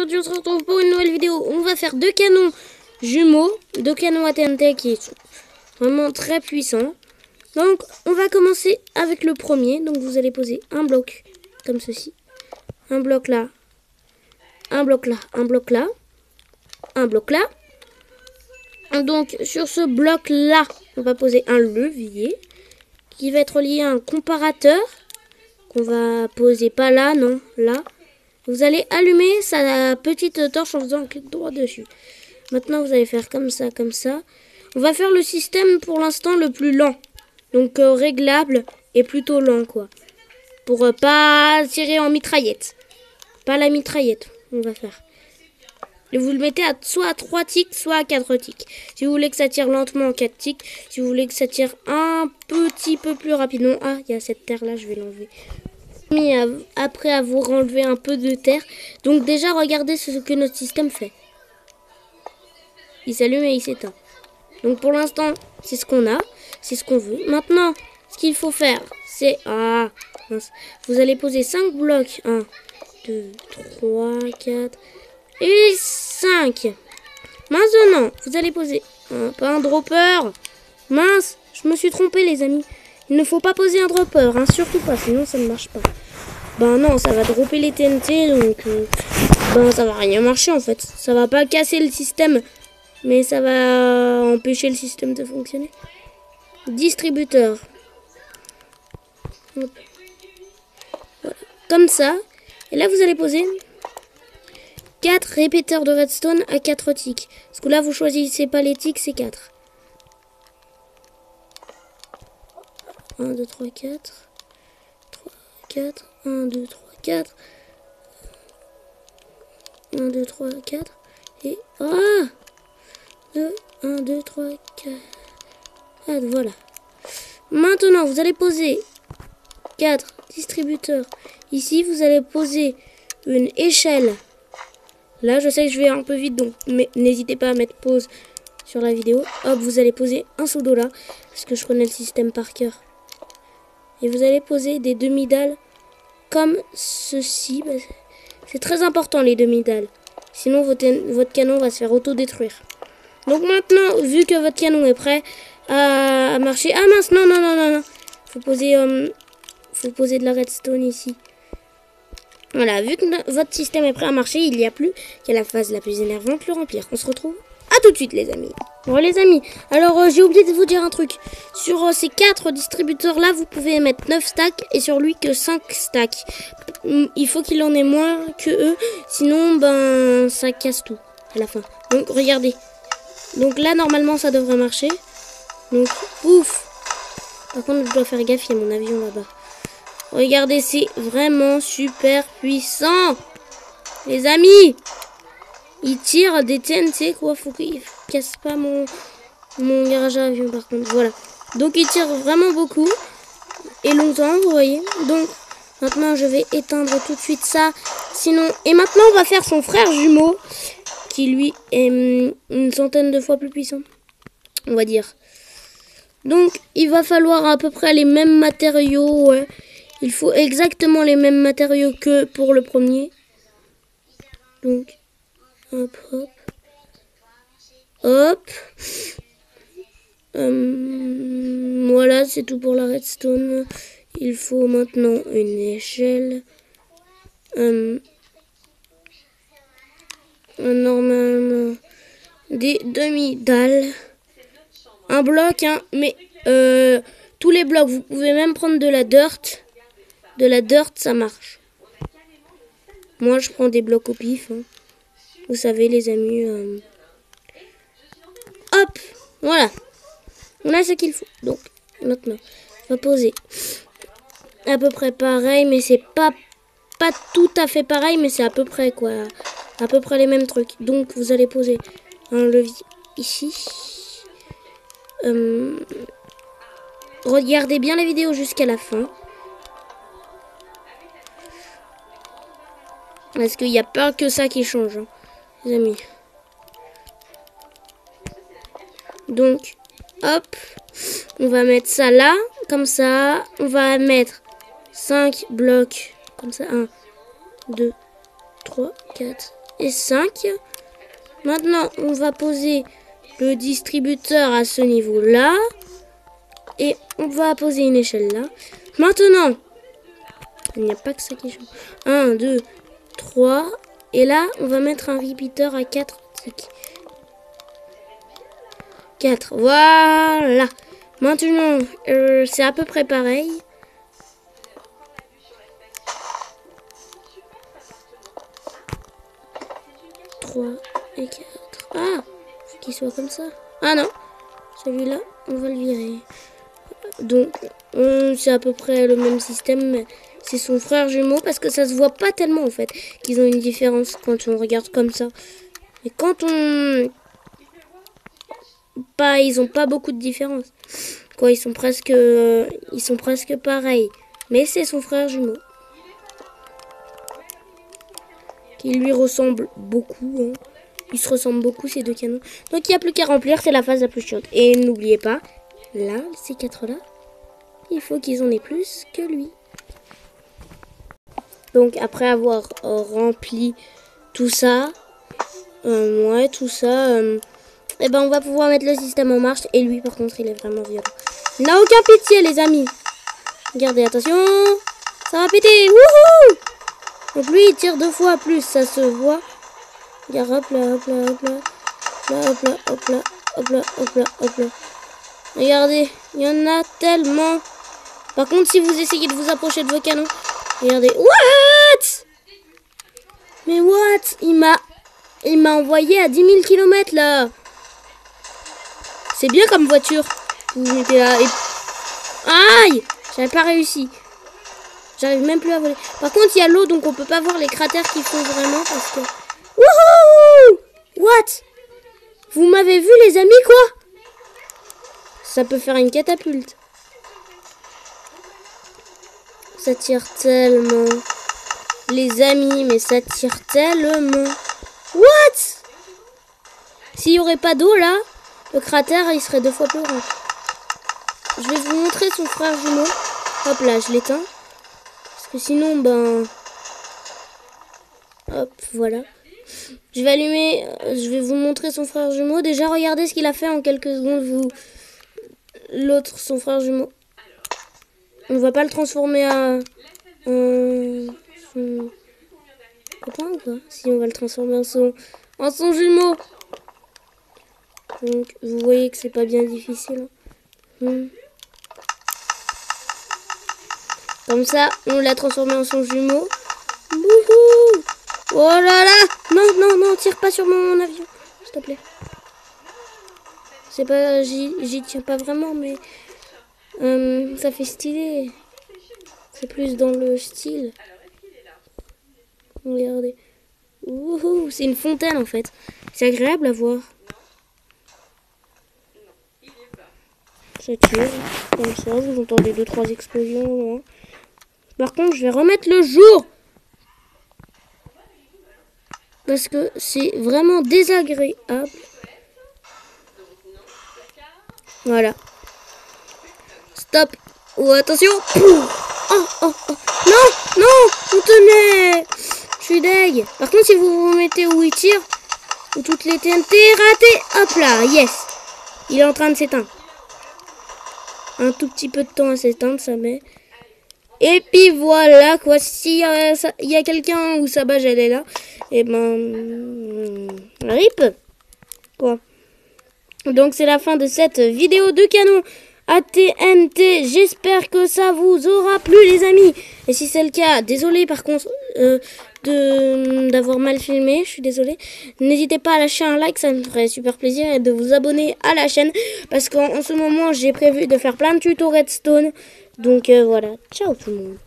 aujourd'hui on se retrouve pour une nouvelle vidéo. On va faire deux canons jumeaux, deux canons à TNT qui sont vraiment très puissants. Donc on va commencer avec le premier. Donc vous allez poser un bloc comme ceci. Un bloc là, un bloc là, un bloc là, un bloc là. Donc sur ce bloc là, on va poser un levier qui va être lié à un comparateur qu'on va poser pas là, non, là. Vous allez allumer sa petite torche en faisant un clic droit dessus. Maintenant, vous allez faire comme ça, comme ça. On va faire le système pour l'instant le plus lent. Donc réglable et plutôt lent, quoi. Pour pas tirer en mitraillette. Pas la mitraillette, on va faire. Et vous le mettez soit à 3 tics, soit à 4 tics. Si vous voulez que ça tire lentement, 4 tics. Si vous voulez que ça tire un petit peu plus rapidement. Ah, il y a cette terre là, je vais l'enlever. Après avoir enlevé un peu de terre. Donc déjà, regardez ce que notre système fait. Il s'allume et il s'éteint. Donc pour l'instant, c'est ce qu'on a. C'est ce qu'on veut. Maintenant, ce qu'il faut faire, c'est... Ah, mince. Vous allez poser 5 blocs. 1, 2, 3, 4... Et 5. Maintenant, vous allez poser pas un dropper. Mince, je me suis trompé les amis. Il ne faut pas poser un dropper, hein, surtout pas, sinon ça ne marche pas. Ben non, ça va dropper les TNT, donc ben ça va rien marcher en fait. Ça va pas casser le système, mais ça va empêcher le système de fonctionner. Distributeur. Hop. Voilà. Comme ça. Et là, vous allez poser 4 répéteurs de redstone à 4 tics. Parce que là, vous choisissez pas les tics, c'est 4. 1, 2, 3, 4. 3, 4. 1, 2, 3, 4. 1, 2, 3, 4. Et... Ah 2, 1, 2, 3, 4. Ah, voilà. Maintenant, vous allez poser 4 distributeurs. Ici, vous allez poser une échelle. Là, je sais que je vais un peu vite, donc n'hésitez pas à mettre pause sur la vidéo. Hop, vous allez poser un seau d'eau là, parce que je connais le système par cœur. Et vous allez poser des demi-dalles comme ceci. C'est très important, les demi-dalles. Sinon, votre canon va se faire auto-détruire. Donc maintenant, vu que votre canon est prêt à marcher... Ah mince, non, non, non, non, non. Faut poser de la redstone ici. Voilà, vu que votre système est prêt à marcher, il n'y a plus qu'à la phase la plus énervante, le remplir. On se retrouve à tout de suite, les amis. Bon, les amis, alors j'ai oublié de vous dire un truc. Sur ces 4 distributeurs-là, vous pouvez mettre 9 stacks et sur lui que 5 stacks. Il faut qu'il en ait moins que eux, sinon, ben, ça casse tout à la fin. Donc, regardez. Donc là, normalement, ça devrait marcher. Donc, ouf. Par contre, je dois faire gaffe, il y a mon avion là-bas. Regardez, c'est vraiment super puissant. Les amis, il tire des TNT, quoi. Faut qu'il casse pas mon garage à avion, par contre. Voilà. Donc, il tire vraiment beaucoup. Et longtemps, vous voyez. Donc, maintenant, je vais éteindre tout de suite ça. Sinon, et maintenant, on va faire son frère jumeau. Qui, lui, est une centaine de fois plus puissant. On va dire. Donc, il va falloir à peu près les mêmes matériaux, ouais. Il faut exactement les mêmes matériaux que pour le premier. Donc, hop, hop. Hop. Voilà, c'est tout pour la redstone. Il faut maintenant une échelle. Normalement, des demi-dalles. Un bloc, hein, mais tous les blocs, vous pouvez même prendre de la dirt. De la dirt, ça marche. Moi, je prends des blocs au pif. Hein. Vous savez, les amis. Hop, voilà. On a ce qu'il faut. Donc, maintenant, on va poser à peu près pareil, mais c'est pas tout à fait pareil, mais c'est à peu près, quoi. À peu près les mêmes trucs. Donc, vous allez poser un levier ici. Regardez bien la vidéo jusqu'à la fin. Parce qu'il n'y a pas que ça qui change, hein, les amis. Donc, hop. On va mettre ça là, comme ça. On va mettre 5 blocs, comme ça. 1, 2, 3, 4, et 5. Maintenant, on va poser le distributeur à ce niveau-là. Et on va poser une échelle là. Maintenant, il n'y a pas que ça qui change. 1, 2, 3. Et là, on va mettre un repeater à 4 tics. 4. Voilà. Maintenant, c'est à peu près pareil. Et 4. Ah, faut qu'il soit comme ça. Ah non, celui-là, on va le virer. Donc, c'est à peu près le même système, mais c'est son frère jumeau parce que ça se voit pas tellement en fait qu'ils ont une différence quand on regarde comme ça. Et quand on... ils ont pas beaucoup de différence. Quoi, ils sont presque pareils. Mais c'est son frère jumeau. Qui lui ressemble beaucoup. Hein. Ils se ressemblent beaucoup ces deux canons. Donc il n'y a plus qu'à remplir, c'est la phase la plus chiante. Et n'oubliez pas, là, ces 4 là, il faut qu'ils en aient plus que lui. Donc après avoir rempli tout ça, et ben on va pouvoir mettre le système en marche. Et lui par contre il est vraiment violent. Il n'a aucun pitié les amis. Regardez, attention, ça va péter. Wouhou! Donc lui il tire 2 fois plus, ça se voit. Regarde, hop là, hop là, hop là, hop là, hop là, hop là, hop là, hop là. Regardez, il y en a tellement. Par contre si vous essayez de vous approcher de vos canons, regardez. What? Mais what? Il m'a envoyé à 10 000 km là. C'est bien comme voiture. Vous mettez là et... Aïe! J'avais pas réussi. J'arrive même plus à voler. Par contre, il y a l'eau, donc on peut pas voir les cratères qu'il faut vraiment parce que... Wouhou! What? Vous m'avez vu, les amis, quoi? Ça peut faire une catapulte. Ça tire tellement. Les amis, mais ça tire tellement. What? S'il y aurait pas d'eau, là, le cratère, il serait 2 fois plus grand. Je vais vous montrer son frère jumeau. Hop là, je l'éteins. Parce que sinon, ben... Hop, voilà. Je vais vous montrer son frère jumeau. Déjà, regardez ce qu'il a fait en quelques secondes. L'autre, son frère jumeau. On va pas le transformer en son copain ou quoi? Si, on va le transformer en son jumeau. Donc, vous voyez que c'est pas bien difficile. Comme ça, on l'a transformé en son jumeau. Bouhou! Oh là là! Non, non, non, tire pas sur mon avion, s'il te plaît. C'est pas, j'y tiens pas vraiment, mais ça fait stylé. C'est plus dans le style. Regardez. C'est une fontaine en fait. C'est agréable à voir. Ça tire, comme ça, vous entendez 2-3 explosions loin. Par contre, je vais remettre le jour. Parce que c'est vraiment désagréable. Voilà. Stop. Oh, attention. Oh, oh, oh. Non, non, on tenait. Je suis deg. Par contre, si vous vous mettez où il tire, où toutes les TNT ratées, hop là, yes. Il est en train de s'éteindre. Un tout petit peu de temps à s'éteindre, ça met. Et puis voilà, quoi. S'il y a quelqu'un où sa bâche, elle est là, et ben... rip. Quoi. Donc c'est la fin de cette vidéo de canon AT&T. J'espère que ça vous aura plu les amis. Et si c'est le cas, désolé par contre d'avoir mal filmé, je suis désolée. N'hésitez pas à lâcher un like, ça me ferait super plaisir. Et de vous abonner à la chaîne. Parce qu'en ce moment j'ai prévu de faire plein de tutos redstone. Donc voilà, ciao tout le monde.